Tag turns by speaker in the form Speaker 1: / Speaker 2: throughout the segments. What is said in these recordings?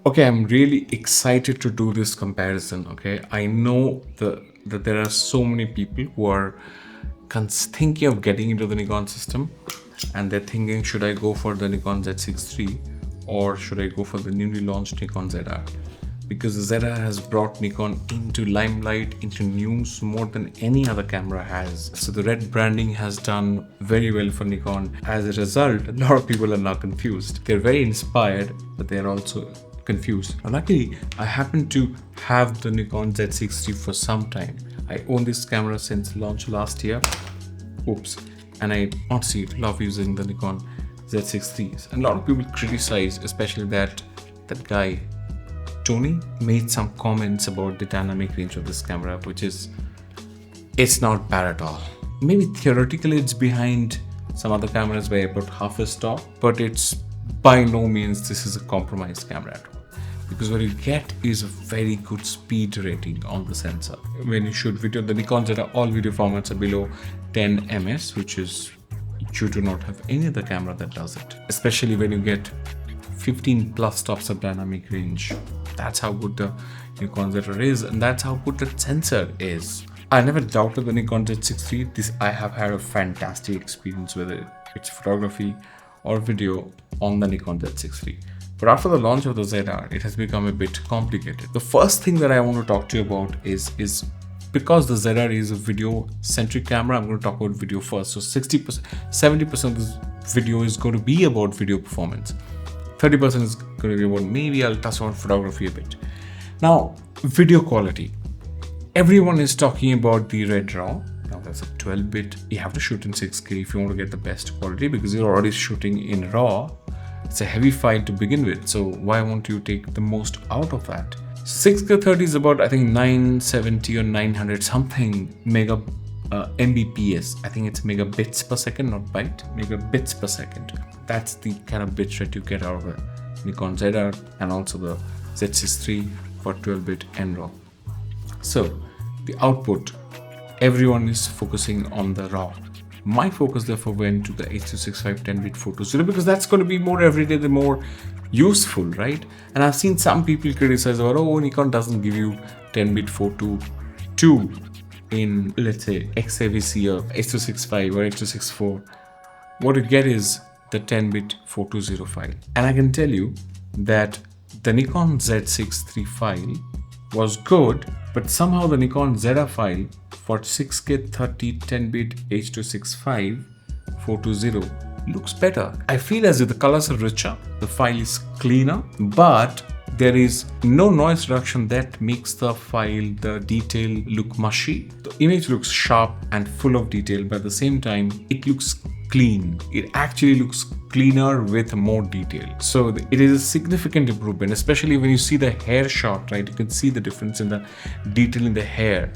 Speaker 1: Okay, I'm really excited to do this comparison. Okay, I know that there are so many people who are thinking of getting into the Nikon system, and they're thinking, should I go for the Nikon Z6 III or should I go for the newly launched Nikon ZR? Because the ZR has brought Nikon into limelight, into news more than any other camera has. So the red branding has done very well for Nikon. As a result, a lot of people are now confused. They're very inspired, but they're also confused. Now, luckily, I happen to have the Nikon Z6 III for some time. I own this camera since launch last year. Oops. And I honestly love using the Nikon Z6 IIIs. And a lot of people criticize, especially that guy Tony made some comments about the dynamic range of this camera, which is, it's not bad at all. Maybe theoretically it's behind some other cameras by about half a stop, but it's by no means this is a compromised camera at all. Because what you get is a very good speed rating on the sensor. When you shoot video, the Nikon ZR all video formats are below 10 ms, which is, you do not have any other camera that does it. Especially when you get 15 plus stops of dynamic range. That's how good the Nikon ZR is, and that's how good the sensor is. I never doubted the Nikon Z6 III. I have had a fantastic experience with it. It's photography or video on the Nikon Z6 III. But after the launch of the ZR, it has become a bit complicated. The first thing that I want to talk to you about is because the ZR is a video-centric camera, I'm going to talk about video first. So 60%, 70% of this video is going to be about video performance. 30% is going to be about, maybe I'll touch on photography a bit. Now, video quality. Everyone is talking about the Red RAW. Now that's a 12-bit. You have to shoot in 6K if you want to get the best quality, because you're already shooting in RAW. It's a heavy file to begin with, so why won't you take the most out of that? 6K30 is about, I think, 970 or 900 something Mbps. I think it's megabits per second, not byte. Megabits per second. That's the kind of bit rate you get out of a Nikon ZR and also the Z6 III for 12-bit NRAW. So the output, everyone is focusing on the RAW. My focus therefore went to the H.265 10-bit photo because that's going to be more everyday, the more useful, right? And I've seen some people criticize about, oh, Nikon doesn't give you 10-bit photo 2 in, let's say, XAVC or H.265 or H.264. What you get is the 10-bit 420 file. And I can tell you that the Nikon Z6 III file was good, but somehow the Nikon ZR file for 6K30 10-bit H.265 420 looks better. I feel as if the colors are richer, the file is cleaner, but there is no noise reduction that makes the file, the detail look mushy. The image looks sharp and full of detail, but at the same time, it looks clean. It actually looks cleaner with more detail. So it is a significant improvement, especially when you see the hair shot, right? You can see the difference in the detail in the hair.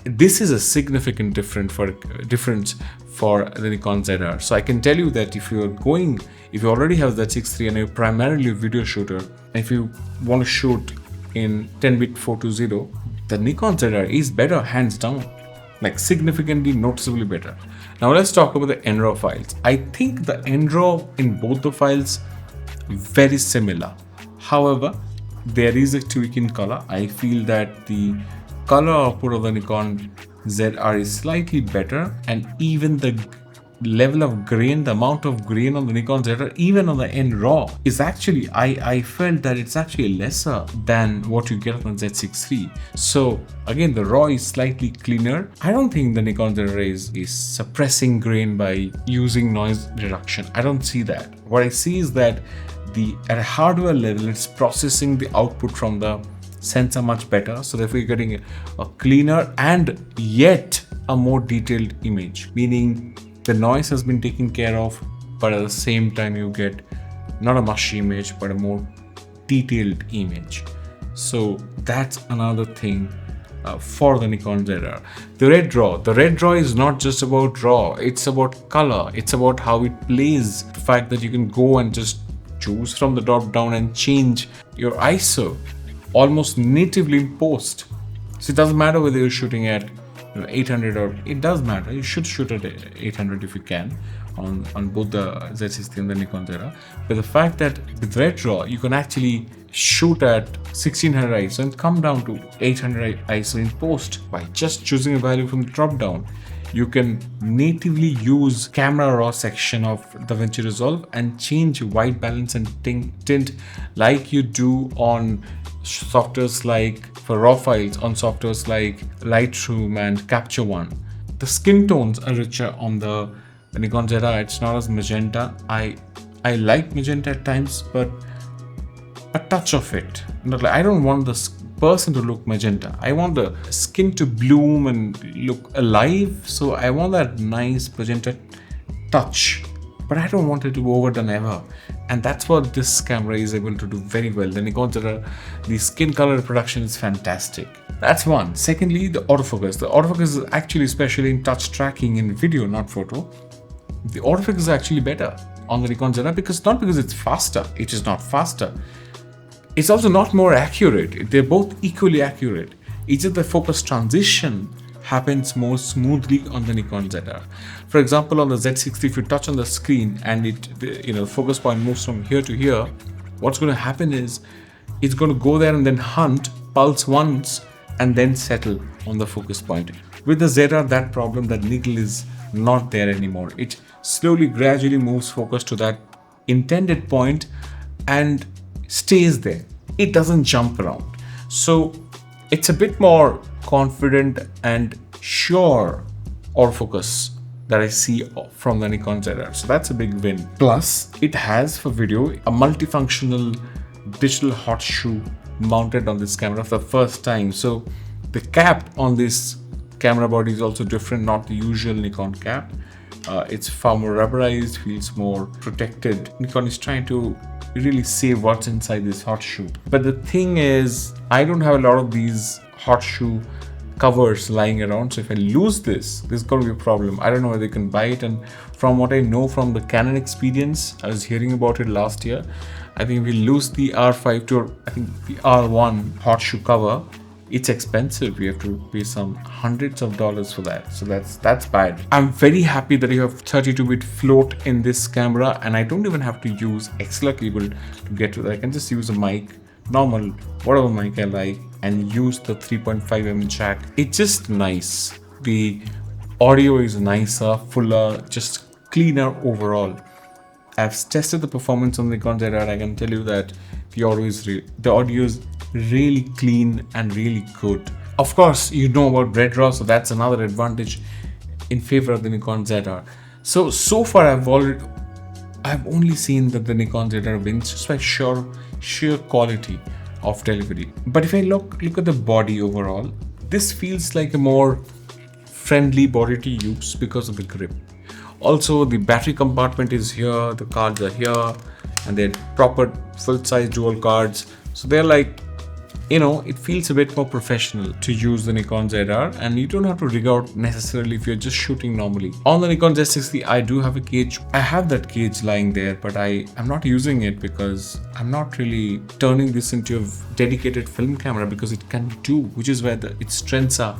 Speaker 1: This is a significant difference for the Nikon ZR. So I can tell you that if you already have the Z6 III and you're primarily a video shooter, and if you want to shoot in 10-bit 420, the Nikon ZR is better, hands down, like significantly, noticeably better. Now let's talk about the NRAW files. I think the NRAW in both the files very similar. However, there is a tweak in color. I feel that the color output of the Nikon ZR is slightly better, and even the level of grain, the amount of grain on the Nikon ZR, even on the NRAW, is actually, I felt that it's actually lesser than what you get on Z6 III. So again, the RAW is slightly cleaner. I don't think the Nikon ZR is suppressing grain by using noise reduction. I don't see that. What I see is that at a hardware level, it's processing the output from the sensor much better, so therefore you're getting a cleaner and yet a more detailed image, meaning the noise has been taken care of, but at the same time you get not a mushy image but a more detailed image. So that's another thing for the Nikon ZR. The Red RAW is not just about RAW, it's about color, it's about how it plays, the fact that you can go and just choose from the drop down and change your ISO almost natively in post. So it doesn't matter whether you're shooting at 800 or, it does matter, you should shoot at 800 if you can on both the Z6 III and the Nikon ZR. But the fact that with Red RAW you can actually shoot at 1600 ISO and come down to 800 ISO in post by just choosing a value from the drop down. You can natively use camera raw section of DaVinci Resolve and change white balance and tint like you do on softwares like for raw files on softwares like Lightroom and Capture One. The skin tones are richer on the Nikon Z6. It's not as magenta. I like magenta at times, but a touch of it. Not like, I don't want the person to look magenta. I want the skin to bloom and look alive. So I want that nice magenta touch, but I don't want it to be overdone ever. And that's what this camera is able to do very well. The Nikon Z6, the skin color reproduction is fantastic. That's one. Secondly, the autofocus. The autofocus is actually, especially in touch tracking in video, not photo, the autofocus is actually better on the Nikon Z6 because not because it's faster. It is not faster. It's also not more accurate. They're both equally accurate. It's just the focus transition happens more smoothly on the Nikon Z6. For example, on the Z6III, if you touch on the screen and the focus point moves from here to here, what's going to happen is it's going to go there and then hunt, pulse once, and then settle on the focus point. With the Z6, that problem, that niggle is not there anymore. It slowly, gradually moves focus to that intended point and stays there. It doesn't jump around. So it's a bit more confident and sure autofocus that I see from the Nikon Z6. So that's a big win. Plus, it has for video a multifunctional digital hot shoe mounted on this camera for the first time. So the cap on this camera body is also different, not the usual Nikon cap. It's far more rubberized, feels more protected. Nikon is trying to really save what's inside this hot shoe. But the thing is, I don't have a lot of these hot shoe covers lying around. So if I lose this is going to be a problem. I don't know whether they can buy it. And from what I know from the Canon experience, I was hearing about it last year. I think if we lose the R5 to, I think the R1 hot shoe cover, it's expensive. We have to pay some hundreds of dollars for that. So that's bad. I'm very happy that you have 32-bit float in this camera, and I don't even have to use XLR cable to get to that. I can just use a mic, normal, whatever mic I like, and use the 3.5mm jack. It's just nice. The audio is nicer, fuller, just cleaner overall. I've tested the performance on the Nikon Z6. I can tell you that the audio is really clean and really good. Of course, you know about red raw, so that's another advantage in favor of the Nikon Z6. So far I've only seen that the Nikon Z6 wins just by sheer quality of delivery. But if I look at the body overall, this feels like a more friendly body to use because of the grip. Also, the battery compartment is here, the cards are here, and they're proper full-size dual cards. So they're like, it feels a bit more professional to use the Nikon Z6, and you don't have to rig out necessarily if you're just shooting normally. On the Nikon Z6III, I do have a cage. I have that cage lying there, but I'm not using it because I'm not really turning this into a dedicated film camera because it can do, which is where its strengths are.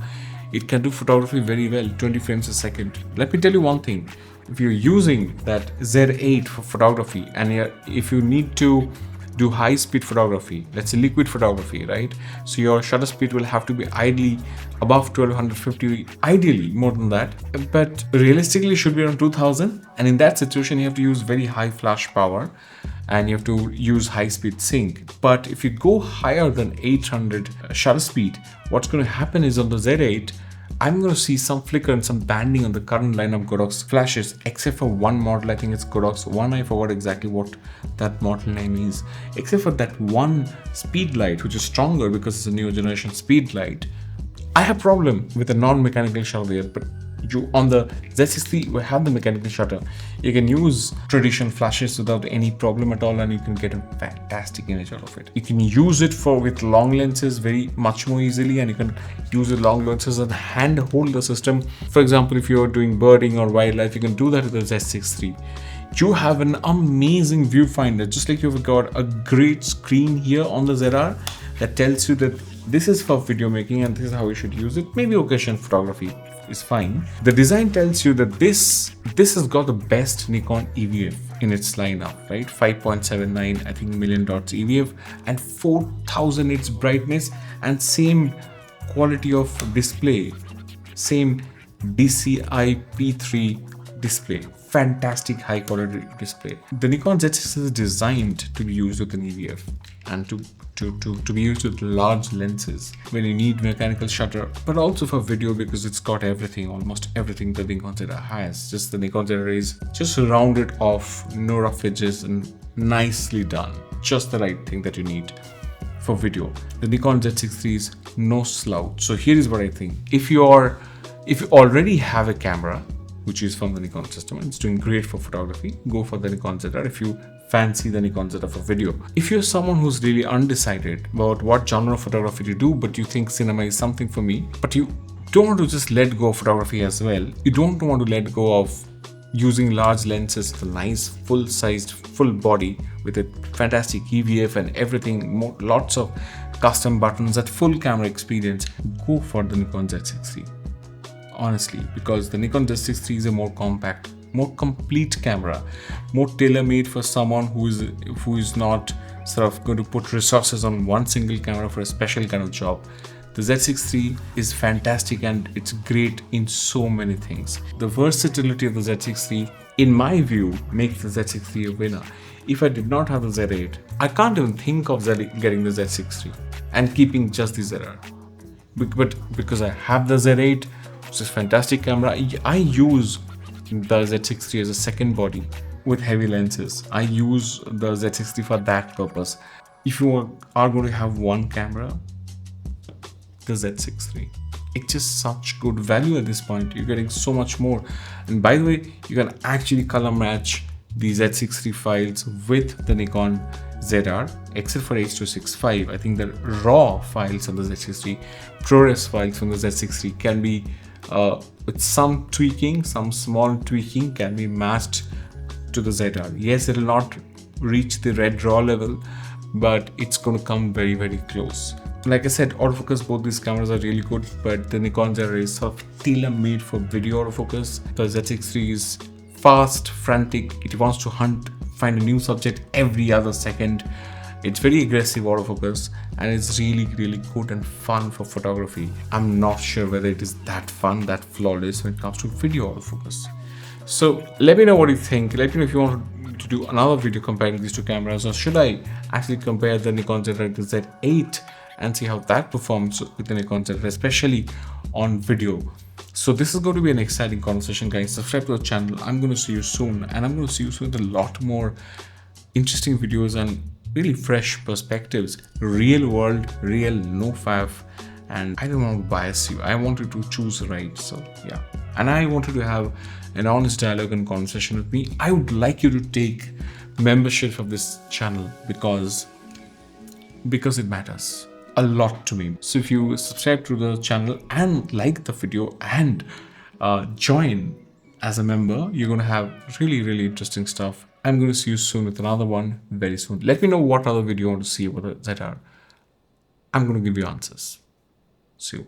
Speaker 1: It can do photography very well, 20 frames a second. Let me tell you one thing. If you're using that Z8 for photography, and if you need to do high-speed photography, let's say liquid photography, right? So your shutter speed will have to be ideally above 1250, ideally more than that, but realistically should be around 2000. And in that situation, you have to use very high flash power and you have to use high-speed sync. But if you go higher than 800 shutter speed, what's going to happen is on the Z8, I'm going to see some flicker and some banding on the current line of Godox flashes, except for one model. I think it's Godox 1. I forgot exactly what that model name is. Except for that one speed light, which is stronger because it's a newer generation speed light. I have problem with a non-mechanical shutter there, but on the Z6III, we have the mechanical shutter. You can use traditional flashes without any problem at all, and you can get a fantastic image out of it. You can use it with long lenses very much more easily, and you can use the long lenses and hand hold the system. For example, if you're doing birding or wildlife, you can do that with the Z6III. You have an amazing viewfinder, just like you've got a great screen here on the Z6 that tells you that this is for video making and this is how you should use it. Maybe occasion photography is fine. The design tells you that this has got the best Nikon EVF. in its lineup, right? 5.79, I think, million dots EVF and 4000 nits brightness, and same quality of display, same DCI P3 display, fantastic high quality display. The Nikon Z6 is designed to be used with an EVF and to be used with large lenses when you need mechanical shutter, but also for video because it's got everything, almost everything the Nikon Z6 has. Just the Nikon Z6 is just rounded off, no rough edges, and nicely done. Just the right thing that you need for video. The Nikon Z6III is no slouch. So here is what I think. If you already have a camera which is from the Nikon system and it's doing great for photography, go for the Nikon Z6. If you fancy the Nikon Z6 for video. If you're someone who's really undecided about what genre of photography to do, but you think cinema is something for me, but you don't want to just let go of photography as well, you don't want to let go of using large lenses with a nice full-sized full body with a fantastic EVF and everything, lots of custom buttons, that full camera experience, go for the Nikon Z6III. Honestly, because the Nikon Z6III is a more compact, more complete camera, more tailor-made for someone who is not sort of going to put resources on one single camera for a special kind of job. The Z6III is fantastic and it's great in so many things. The versatility of the Z6III, in my view, makes the Z6III a winner. If I did not have the Z8, I can't even think of getting the Z6III and keeping just the Z6. But because I have the Z8, which is a fantastic camera, I use the Z6III as a second body with heavy lenses. I use the Z6III for that purpose. If you are going to have one camera, the Z6III. It's just such good value at this point. You're getting so much more. And by the way, you can actually color match the Z6III files with the Nikon ZR, except for H.265. I think the raw files on the Z6III, ProRes files from the Z6III can be, with some tweaking, some small tweaking, can be matched to the ZR. Yes, it will not reach the red raw level, but it's going to come very, very close. Like I said, autofocus, both these cameras are really good, but the Nikon Z6 is sort of tailor-made for video autofocus. The Z6III is fast, frantic, it wants to find a new subject every other second. It's very aggressive autofocus and it's really, really good and fun for photography. I'm not sure whether it is that fun, that flawless when it comes to video autofocus. So let me know what you think. Let me know if you want to do another video comparing these two cameras, or should I actually compare the Nikon Z6 and the Z8 and see how that performs with the Nikon Z6, especially on video. So this is going to be an exciting conversation, guys. Subscribe to the channel. I'm going to see you soon, and I'm going to see you soon with a lot more interesting videos and really fresh perspectives, real world, real, no faff. And I don't want to bias you. I want you to choose right. So yeah, and I wanted to have an honest dialogue and conversation with me. I would like you to take membership of this channel because it matters a lot to me. So if you subscribe to the channel and like the video and join as a member, you're going to have really, really interesting stuff. I'm going to see you soon with another one very soon. Let me know what other video you want to see about the ZR. I'm going to give you answers. See you.